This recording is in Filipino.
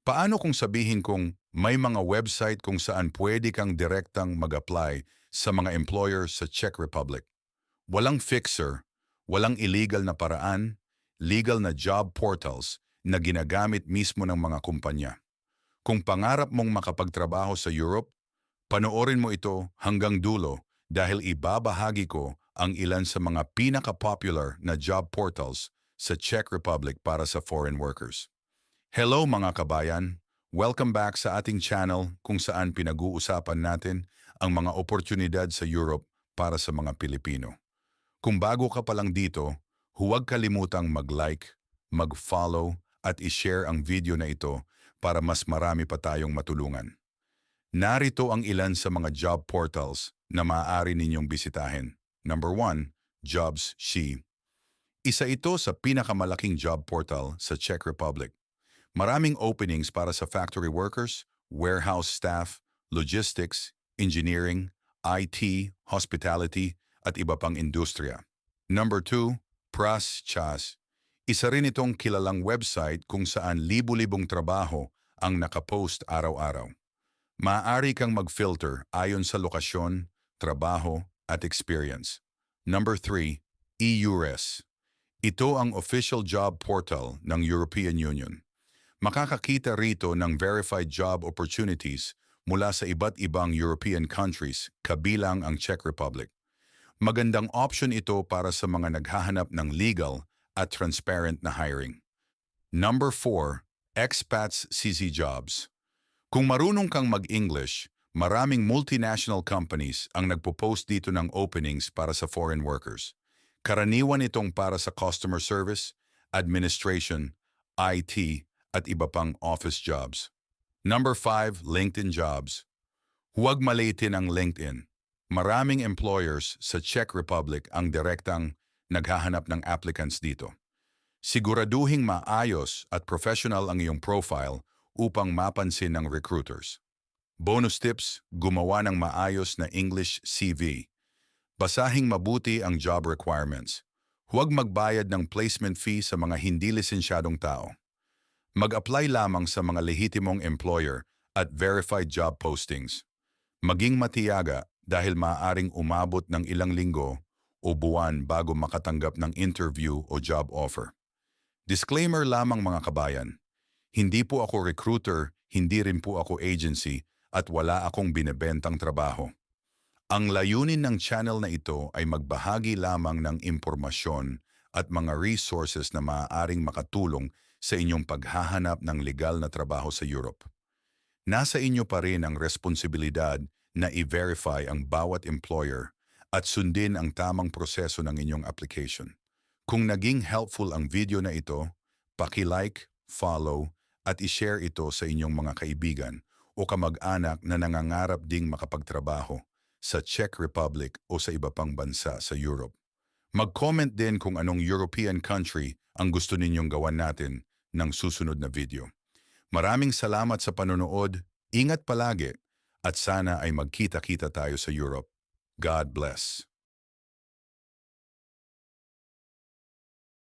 Paano kung sabihin kong may mga website kung saan pwede kang direktang mag-apply sa mga employer sa Czech Republic? Walang fixer, walang illegal na paraan, legal na job portals na ginagamit mismo ng mga kumpanya. Kung pangarap mong makapagtrabaho sa Europe, panoorin mo ito hanggang dulo dahil ibabahagi ko ang ilan sa mga pinaka-popular na job portals sa Czech Republic para sa foreign workers. Hello mga kabayan! Welcome back sa ating channel kung saan pinag-uusapan natin ang mga oportunidad sa Europe para sa mga Pilipino. Kung bago ka pa lang dito, huwag kalimutang mag-like, mag-follow at i-share ang video na ito para mas marami pa tayong matulungan. Narito ang ilan sa mga job portals na maaari ninyong bisitahin. Number 1, Jobs.she. Isa ito sa pinakamalaking job portal sa Czech Republic. Maraming openings para sa factory workers, warehouse staff, logistics, engineering, IT, hospitality, at iba pang industriya. Number 2, Pras.chas. Isa rin itong kilalang website kung saan libu-libong trabaho ang nakapost araw-araw. Maaari kang mag-filter ayon sa lokasyon, trabaho, at experience. Number 3, EURES. Ito ang official job portal ng European Union. Makakakita rito ng verified job opportunities mula sa iba't ibang European countries, kabilang ang Czech Republic. Magandang option ito para sa mga naghahanap ng legal at transparent na hiring. Number 4, Expats CZ Jobs. Kung marunong kang mag-English, maraming multinational companies ang nagpo-post dito ng openings para sa foreign workers. Karaniwan itong para sa customer service, administration, IT, at iba pang office jobs. Number 5, LinkedIn Jobs. Huwag maliitin ang LinkedIn. Maraming employers sa Czech Republic ang direktang naghahanap ng applicants dito. Siguraduhing maayos at professional ang iyong profile upang mapansin ng recruiters. Bonus tips, gumawa ng maayos na English CV. Basahing mabuti ang job requirements. Huwag magbayad ng placement fee sa mga hindi lisensyadong tao. Mag-apply lamang sa mga lehitimong employer at verified job postings. Maging matiyaga dahil maaaring umabot ng ilang linggo o buwan bago makatanggap ng interview o job offer. Disclaimer lamang mga kabayan, hindi po ako recruiter, hindi rin po ako agency at wala akong binebentang trabaho. Ang layunin ng channel na ito ay magbahagi lamang ng impormasyon at mga resources na maaaring makatulong sa inyong paghahanap ng legal na trabaho sa Europe. Nasa inyo pa rin ang responsibilidad na i-verify ang bawat employer at sundin ang tamang proseso ng inyong application. Kung naging helpful ang video na ito, paki-like, follow, at i-share ito sa inyong mga kaibigan o kamag-anak na nangangarap ding makapagtrabaho sa Czech Republic o sa iba pang bansa sa Europe. Mag-comment din kung anong European country ang gusto ninyong gawan natin ng susunod na video. Maraming salamat sa panonood, ingat palagi, at sana ay magkita-kita tayo sa Europe. God bless.